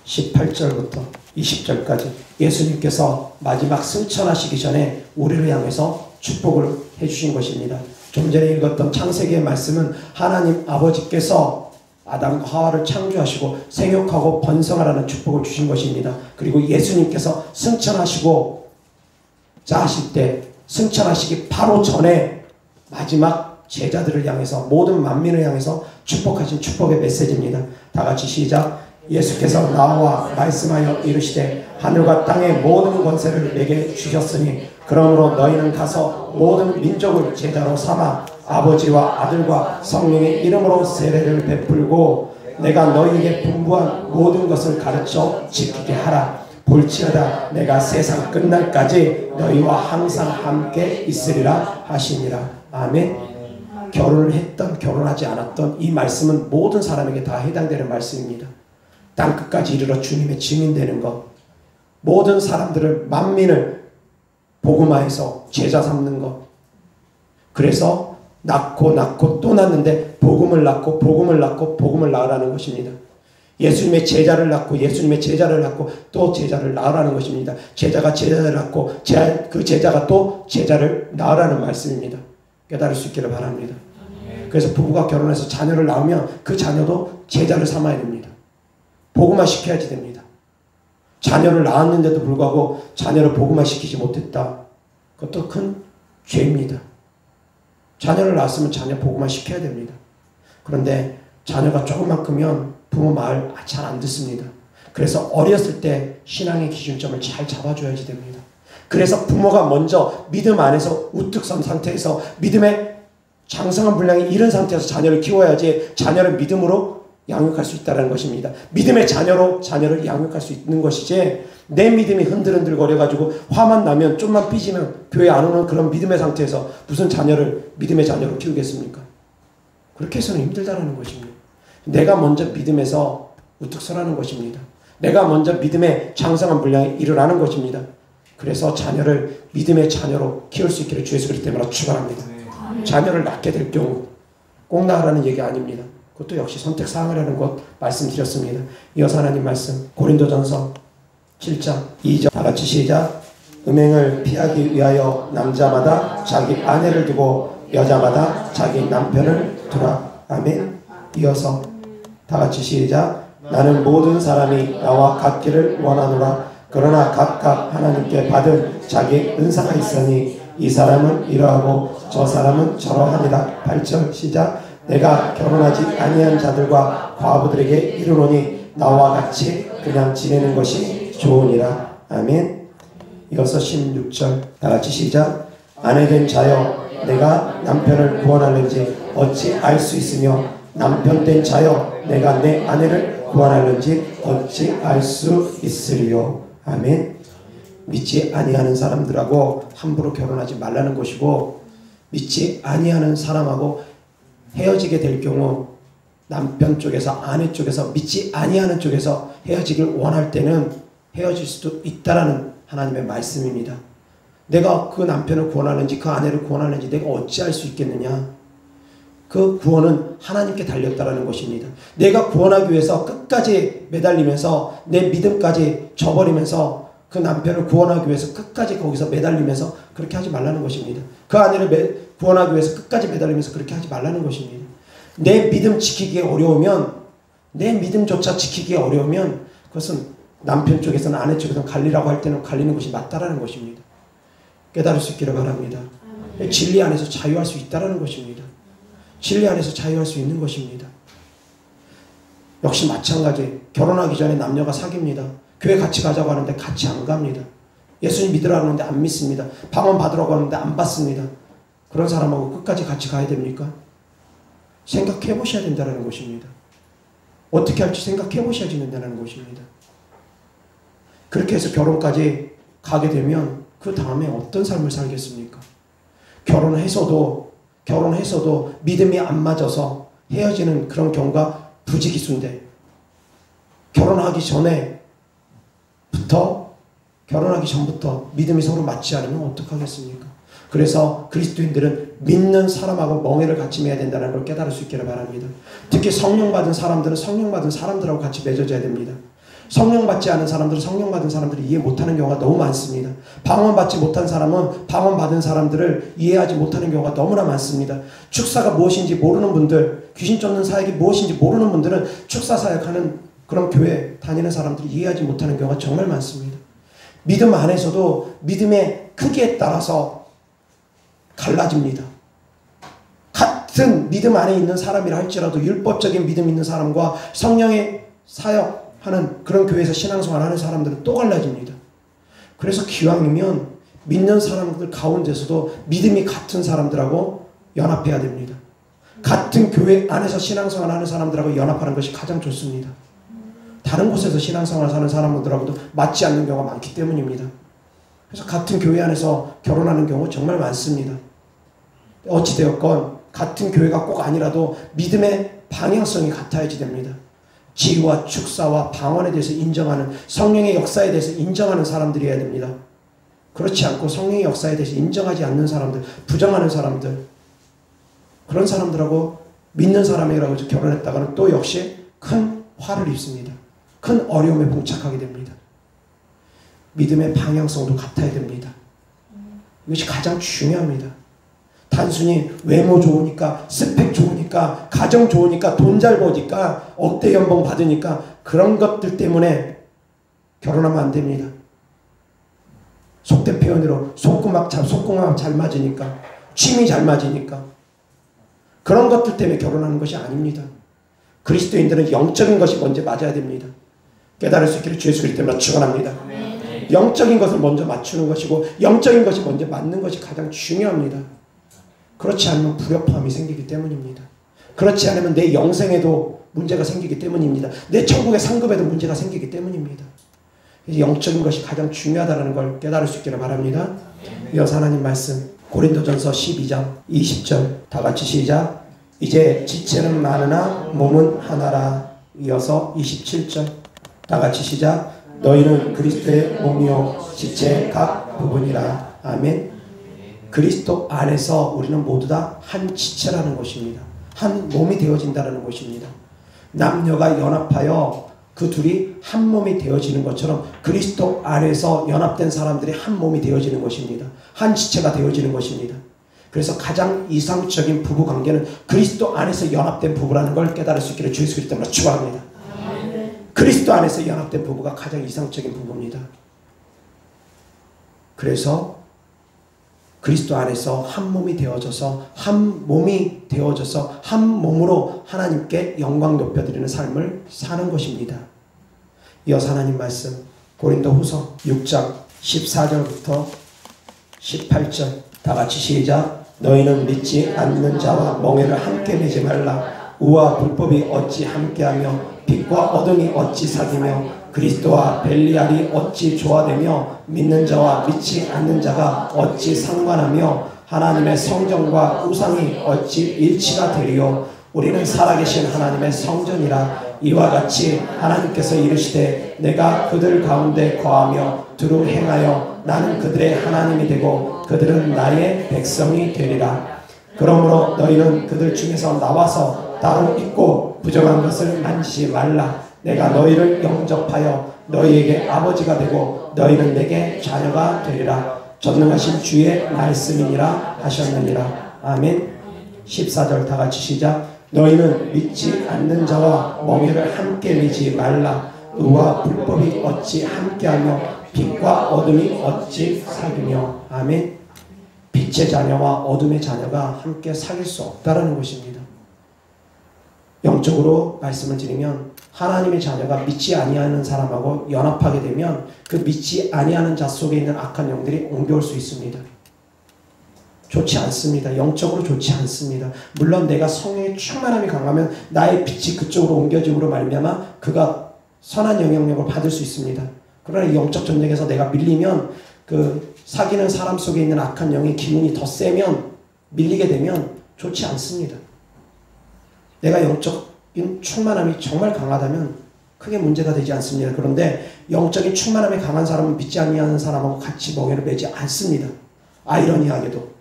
Speaker 2: 18절부터 20절까지 예수님께서 마지막 승천하시기 전에 우리를 향해서 축복을 해주신 것입니다. 좀 전에 읽었던 창세기의 말씀은 하나님 아버지께서 아담과 하와를 창조하시고 생육하고 번성하라는 축복을 주신 것입니다. 그리고 예수님께서 승천하시고 자하실 때 승천하시기 바로 전에 마지막 제자들을 향해서 모든 만민을 향해서 축복하신 축복의 메시지입니다. 다 같이 시작. 예수께서 나와 말씀하여 이르시되 하늘과 땅의 모든 권세를 내게 주셨으니 그러므로 너희는 가서 모든 민족을 제자로 삼아 아버지와 아들과 성령의 이름으로 세례를 베풀고 내가 너희에게 분부한 모든 것을 가르쳐 지키게 하라. 볼지어다 내가 세상 끝날까지 너희와 항상 함께 있으리라 하시니라. 아멘. 결혼을 했던 결혼하지 않았던 이 말씀은 모든 사람에게 다 해당되는 말씀입니다. 땅끝까지 이르러 주님의 증인되는 것, 모든 사람들을 만민을 복음화해서 제자 삼는 것. 그래서 낳고 또 낳는데 복음을 낳고 복음을 낳고 복음을 낳으라는 것입니다. 예수님의 제자를 낳고 예수님의 제자를 낳고 또 제자를 낳으라는 것입니다. 제자가 제자를 낳고 그 제자가 또 제자를 낳으라는 말씀입니다. 깨달을 수 있기를 바랍니다. 그래서 부부가 결혼해서 자녀를 낳으면 그 자녀도 제자를 삼아야 됩니다. 복음화 시켜야지 됩니다. 자녀를 낳았는데도 불구하고 자녀를 복음화 시키지 못했다. 그것도 큰 죄입니다. 자녀를 낳았으면 자녀 복음화 시켜야 됩니다. 그런데 자녀가 조금만 크면 부모 말 잘 안 듣습니다. 그래서 어렸을 때 신앙의 기준점을 잘 잡아줘야지 됩니다. 그래서 부모가 먼저 믿음 안에서 우뚝 선 상태에서 믿음의 장성한 분량이 이른 상태에서 자녀를 키워야지 자녀를 믿음으로 양육할 수 있다는 것입니다. 믿음의 자녀로 자녀를 양육할 수 있는 것이지 내 믿음이 흔들흔들거려가지고 화만 나면 좀만 삐지면 교회 안 오는 그런 믿음의 상태에서 무슨 자녀를 믿음의 자녀로 키우겠습니까? 그렇게 해서는 힘들다는 것입니다. 내가 먼저 믿음에서 우뚝 서라는 것입니다. 내가 먼저 믿음의 장성한 분량에 이르라는 것입니다. 그래서 자녀를 믿음의 자녀로 키울 수 있기를 주 예수 그리스도 때문에 축원합니다. 자녀를 낳게 될 경우 꼭 낳으라는 얘기 아닙니다. 그것도 역시 선택사항이라는 것 말씀드렸습니다. 이어서 하나님 말씀 고린도전서 7장 2절 다 같이 시작. 음행을 피하기 위하여 남자마다 자기 아내를 두고 여자마다 자기 남편을 두라. 아멘. 이어서 다 같이 시작. 나는 모든 사람이 나와 같기를 원하노라. 그러나 각각 하나님께 받은 자기 은사가 있으니 이 사람은 이러하고 저 사람은 저러하니라. 8절 시작. 내가 결혼하지 아니한 자들과 과부들에게 이르노니 나와 같이 그냥 지내는 것이 좋으니라. 아멘. 이어서 16절 다 같이 시작. 아내된 자여 내가 남편을 구원하는지 어찌 알 수 있으며 남편된 자여 내가 내 아내를 구원하는지 어찌 알 수 있으리요. 아멘. 믿지 아니하는 사람들하고 함부로 결혼하지 말라는 것이고 믿지 아니하는 사람하고 헤어지게 될 경우 남편 쪽에서 아내 쪽에서 믿지 아니하는 쪽에서 헤어지길 원할 때는 헤어질 수도 있다라는 하나님의 말씀입니다. 내가 그 남편을 구원하는지 그 아내를 구원하는지 내가 어찌 알 수 있겠느냐. 그 구원은 하나님께 달렸다라는 것입니다. 내가 구원하기 위해서 끝까지 매달리면서 내 믿음까지 저버리면서 그 남편을 구원하기 위해서 끝까지 거기서 매달리면서 그렇게 하지 말라는 것입니다. 그 아내를 구원하기 위해서 끝까지 매달리면서 그렇게 하지 말라는 것입니다. 내 믿음 지키기에 어려우면 내 믿음조차 지키기에 어려우면 그것은 남편 쪽에서는 아내 쪽에서는 갈리라고 할 때는 갈리는 것이 맞다라는 것입니다. 깨달을 수 있기를 바랍니다. 진리 안에서 자유할 수 있다라는 것입니다. 진리 안에서 자유할 수 있는 것입니다. 역시 마찬가지 결혼하기 전에 남녀가 사귑니다. 교회 같이 가자고 하는데 같이 안 갑니다. 예수님 믿으라고 하는데 안 믿습니다. 방언 받으라고 하는데 안 받습니다. 그런 사람하고 끝까지 같이 가야 됩니까? 생각해 보셔야 된다는 것입니다. 어떻게 할지 생각해 보셔야 된다는 것입니다. 그렇게 해서 결혼까지 가게 되면 그 다음에 어떤 삶을 살겠습니까? 결혼해서도 믿음이 안 맞아서 헤어지는 그런 경우가 부지기수인데 결혼하기 전부터 믿음이 서로 맞지 않으면 어떡하겠습니까? 그래서 그리스도인들은 믿는 사람하고 멍에를 같이 매야 된다는 걸 깨달을 수 있기를 바랍니다. 특히 성령 받은 사람들은 성령 받은 사람들하고 같이 맺어져야 됩니다. 성령 받지 않은 사람들은 성령 받은 사람들을 이해 못하는 경우가 너무 많습니다. 방언 받지 못한 사람은 방언 받은 사람들을 이해하지 못하는 경우가 너무나 많습니다. 축사가 무엇인지 모르는 분들, 귀신 쫓는 사역이 무엇인지 모르는 분들은 축사 사역하는 그런 교회 다니는 사람들이 이해하지 못하는 경우가 정말 많습니다. 믿음 안에서도 믿음의 크기에 따라서 갈라집니다. 같은 믿음 안에 있는 사람이라 할지라도 율법적인 믿음 있는 사람과 성령의 사역하는 그런 교회에서 신앙생활 하는 사람들은 또 갈라집니다. 그래서 기왕이면 믿는 사람들 가운데서도 믿음이 같은 사람들하고 연합해야 됩니다. 같은 교회 안에서 신앙생활 하는 사람들하고 연합하는 것이 가장 좋습니다. 다른 곳에서 신앙생활 사는 사람들하고도 맞지 않는 경우가 많기 때문입니다. 그래서 같은 교회 안에서 결혼하는 경우 정말 많습니다. 어찌되었건 같은 교회가 꼭 아니라도 믿음의 방향성이 같아야지 됩니다. 지유와 축사와 방언에 대해서 인정하는 성령의 역사에 대해서 인정하는 사람들이어야 됩니다. 그렇지 않고 성령의 역사에 대해서 인정하지 않는 사람들, 부정하는 사람들, 그런 사람들하고 믿는 사람이라고 해서 결혼했다가는 또 역시 큰 화를 입습니다. 큰 어려움에 봉착하게 됩니다. 믿음의 방향성도 같아야 됩니다. 이것이 가장 중요합니다. 단순히 외모 좋으니까, 스펙 좋으니까, 가정 좋으니까, 돈 잘 버니까, 억대 연봉 받으니까 그런 것들 때문에 결혼하면 안 됩니다. 속된 표현으로 속궁합 잘 맞으니까, 취미 잘 맞으니까 그런 것들 때문에 결혼하는 것이 아닙니다. 그리스도인들은 영적인 것이 먼저 맞아야 됩니다. 깨달을 수 있기를 주 예수 그리스도 때문에 축원합니다. 영적인 것을 먼저 맞추는 것이고 영적인 것이 먼저 맞는 것이 가장 중요합니다. 그렇지 않으면 불협화음이 생기기 때문입니다. 그렇지 않으면 내 영생에도 문제가 생기기 때문입니다. 내 천국의 상급에도 문제가 생기기 때문입니다. 영적인 것이 가장 중요하다는 걸 깨달을 수 있기를 바랍니다. 이어서 하나님 말씀 고린도전서 12장 20절 다 같이 시작. 이제 지체는 많으나 몸은 하나라. 이어서 27절 다 같이 시작. 너희는 그리스도의 몸이요 지체 각 부분이라. 아멘. 그리스도 안에서 우리는 모두 다 한 지체라는 것입니다. 한 몸이 되어진다는 것입니다. 남녀가 연합하여 그 둘이 한 몸이 되어지는 것처럼 그리스도 안에서 연합된 사람들이 한 몸이 되어지는 것입니다. 한 지체가 되어지는 것입니다. 그래서 가장 이상적인 부부 관계는 그리스도 안에서 연합된 부부라는 걸 깨달을 수 있기를 주 예수 그리스도 때문에 축원합니다. 그리스도 안에서 연합된 부부가 가장 이상적인 부부입니다. 그래서 그리스도 안에서 한 몸이 되어져서 한 몸으로 하나님께 영광 높여드리는 삶을 사는 것입니다. 이어서 하나님 말씀 고린도후서 6장 14절부터 18절 다 같이 시작. 너희는 믿지 않는 자와 멍에를 함께 매지 말라. 우와 불법이 어찌 함께하며 빛과 어둠이 어찌 사귀며 그리스도와 벨리알이 어찌 조화되며 믿는 자와 믿지 않는 자가 어찌 상관하며 하나님의 성전과 우상이 어찌 일치가 되리요. 우리는 살아계신 하나님의 성전이라. 이와 같이 하나님께서 이르시되 내가 그들 가운데 거하며 두루 행하여 나는 그들의 하나님이 되고 그들은 나의 백성이 되리라. 그러므로 너희는 그들 중에서 나와서 따로 있고 부정한 것을 만지지 말라. 내가 너희를 영접하여 너희에게 아버지가 되고 너희는 내게 자녀가 되리라. 전능하신 주의 말씀이니라 하셨느니라. 아멘. 14절 다 같이 시작. 너희는 믿지 않는 자와 멍에를 함께 매지 말라. 의와 불법이 어찌 함께하며 빛과 어둠이 어찌 사귀며. 아멘. 빛의 자녀와 어둠의 자녀가 함께 사귈 수 없다라는 것입니다. 영적으로 말씀을 드리면 하나님의 자녀가 믿지 아니하는 사람하고 연합하게 되면 그 믿지 아니하는 자 속에 있는 악한 영들이 옮겨올 수 있습니다. 좋지 않습니다. 영적으로 좋지 않습니다. 물론 내가 성령의 충만함이 강하면 나의 빛이 그쪽으로 옮겨짐으로 말미암아 그가 선한 영향력을 받을 수 있습니다. 그러나 영적 전쟁에서 내가 밀리면 그 사귀는 사람 속에 있는 악한 영의 기운이 더 세면 밀리게 되면 좋지 않습니다. 내가 영적인 충만함이 정말 강하다면 크게 문제가 되지 않습니다. 그런데 영적인 충만함이 강한 사람은 믿지 아니하는 사람하고 같이 멍에를 매지 않습니다. 아이러니하게도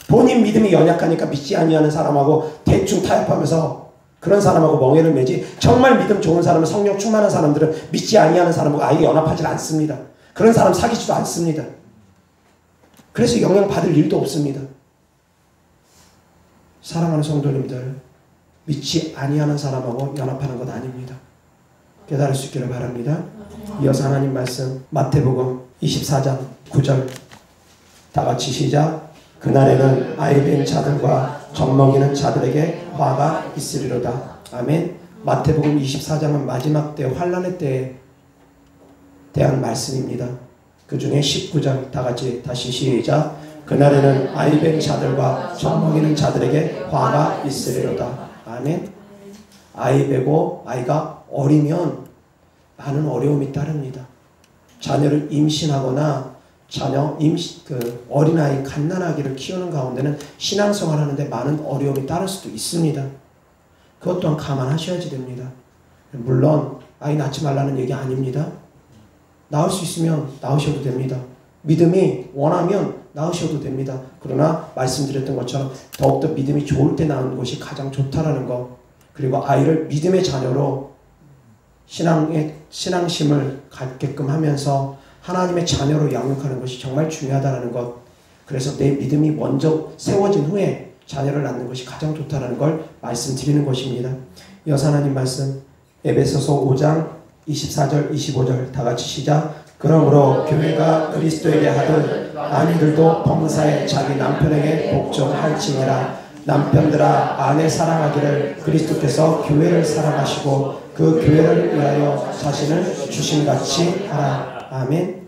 Speaker 2: 본인 믿음이 연약하니까 믿지 아니하는 사람하고 대충 타협하면서 그런 사람하고 멍에를 매지, 정말 믿음 좋은 사람은 성령 충만한 사람들은 믿지 아니하는 사람하고 아예 연합하지 않습니다. 그런 사람 사귀지도 않습니다. 그래서 영향 받을 일도 없습니다. 사랑하는 성도님들, 믿지 아니하는 사람하고 연합하는 것 아닙니다. 깨달을 수 있기를 바랍니다. 이어서 하나님 말씀 마태복음 24장 9절 다 같이 시작. 그날에는 아이벤 자들과 젖먹이는 자들에게 화가 있으리로다. 아멘. 마태복음 24장은 마지막 때 환난의 때에 대한 말씀입니다. 그 중에 19절 다 같이 다시 시작. 그날에는 아이벤 자들과 젖먹이는 자들에게 화가 있으리로다. 아멘. 아이 베고 아이가 어리면 많은 어려움이 따릅니다. 자녀를 임신하거나 어린아이 갓난아기를 키우는 가운데는 신앙생활 하는데 많은 어려움이 따를 수도 있습니다. 그것 또한 감안하셔야지 됩니다. 물론 아이 낳지 말라는 얘기 아닙니다. 낳을 수 있으면 낳으셔도 됩니다. 믿음이 원하면 낳으셔도 됩니다. 그러나 말씀드렸던 것처럼 더욱더 믿음이 좋을 때 낳은 것이 가장 좋다라는 것, 그리고 아이를 믿음의 자녀로 신앙심을 갖게끔 하면서 하나님의 자녀로 양육하는 것이 정말 중요하다는 것, 그래서 내 믿음이 먼저 세워진 후에 자녀를 낳는 것이 가장 좋다는 걸 말씀드리는 것입니다. 이어서 하나님 말씀 에베소서 5장 24절 25절 다 같이 시작. 그러므로 교회가 그리스도에게 하듯 아내들도 범사에 자기 남편에게 복종할지니라. 남편들아 아내 사랑하기를 그리스도께서 교회를 사랑하시고 그 교회를 위하여 자신을 주신같이 하라. 아멘.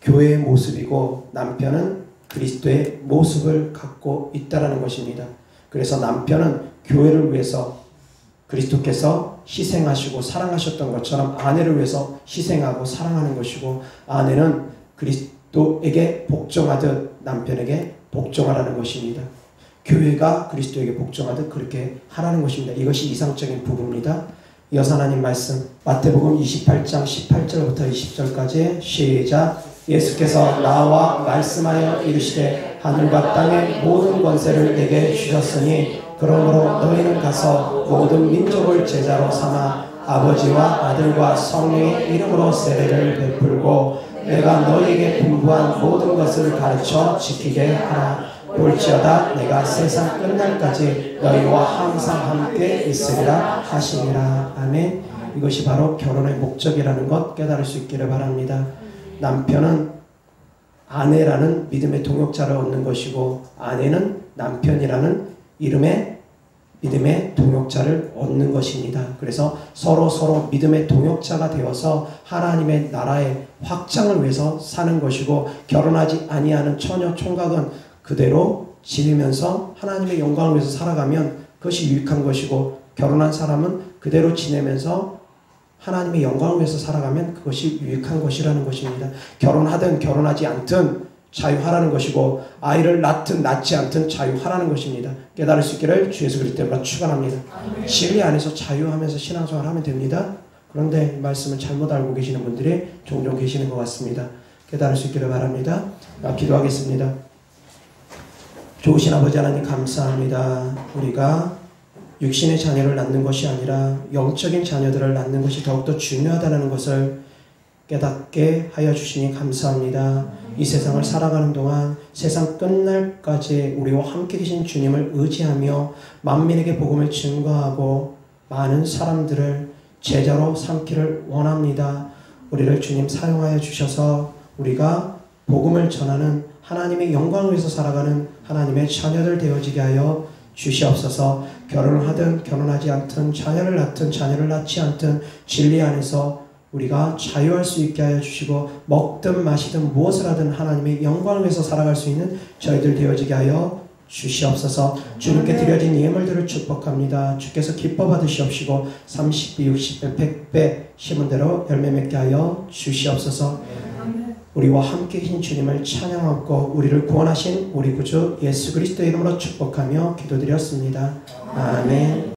Speaker 2: 교회의 모습이고 남편은 그리스도의 모습을 갖고 있다라는 것입니다. 그래서 남편은 교회를 위해서 그리스도께서 희생하시고 사랑하셨던 것처럼 아내를 위해서 희생하고 사랑하는 것이고, 아내는 그리스도에게 복종하듯 남편에게 복종하라는 것입니다. 교회가 그리스도에게 복종하듯 그렇게 하라는 것입니다. 이것이 이상적인 부부입니다. 이어서 하나님 말씀 마태복음 28장 18절부터 20절까지 시작. 예수께서 나와 말씀하여 이르시되 하늘과 땅의 모든 권세를 내게 주셨으니 그러므로 너희는 가서 모든 민족을 제자로 삼아 아버지와 아들과 성령의 이름으로 세례를 베풀고 내가 너희에게 분부한 모든 것을 가르쳐 지키게 하라. 볼지어다 내가 세상 끝날까지 너희와 항상 함께 있으리라 하시니라. 아멘. 이것이 바로 결혼의 목적이라는 것 깨달을 수 있기를 바랍니다. 남편은 아내라는 믿음의 동역자를 얻는 것이고, 아내는 남편이라는 믿음의 동역자를 얻는 것입니다. 그래서 서로 믿음의 동역자가 되어서 하나님의 나라의 확장을 위해서 사는 것이고, 결혼하지 아니하는 처녀 총각은 그대로 지내면서 하나님의 영광을 위해서 살아가면 그것이 유익한 것이고, 결혼한 사람은 그대로 지내면서 하나님의 영광을 위해서 살아가면 그것이 유익한 것이라는 것입니다. 결혼하든 결혼하지 않든 자유하라는 것이고, 아이를 낳든 낳지 않든 자유하라는 것입니다. 깨달을 수 있기를 주 예수 그리스도 이름으로 축원합니다. 진리 안에서 자유하면서 신앙생활을 하면 됩니다. 그런데 이 말씀을 잘못 알고 계시는 분들이 종종 계시는 것 같습니다. 깨달을 수 있기를 바랍니다. 기도하겠습니다. 좋으신 아버지 하나님 감사합니다. 우리가 육신의 자녀를 낳는 것이 아니라 영적인 자녀들을 낳는 것이 더욱더 중요하다는 것을 깨닫게 하여 주시니 감사합니다. 이 세상을 살아가는 동안 세상 끝날까지 우리와 함께 계신 주님을 의지하며 만민에게 복음을 증거하고 많은 사람들을 제자로 삼기를 원합니다. 우리를 주님 사용하여 주셔서 우리가 복음을 전하는 하나님의 영광을 위해서 살아가는 하나님의 자녀들 되어지게 하여 주시옵소서. 결혼을 하든 결혼하지 않든 자녀를 낳든 자녀를 낳지 않든 진리 안에서 우리가 자유할 수 있게 하여 주시고, 먹든 마시든 무엇을 하든 하나님의 영광을 위해서 살아갈 수 있는 저희들 되어지게 하여 주시옵소서. 주님께 드려진 예물들을 축복합니다. 주께서 기뻐 받으시옵시고 30배, 60배, 100배 심은 대로 열매 맺게 하여 주시옵소서. 우리와 함께 계신 주님을 찬양하고 우리를 구원하신 우리 구주 예수 그리스도의 이름으로 축복하며 기도드렸습니다. 아멘.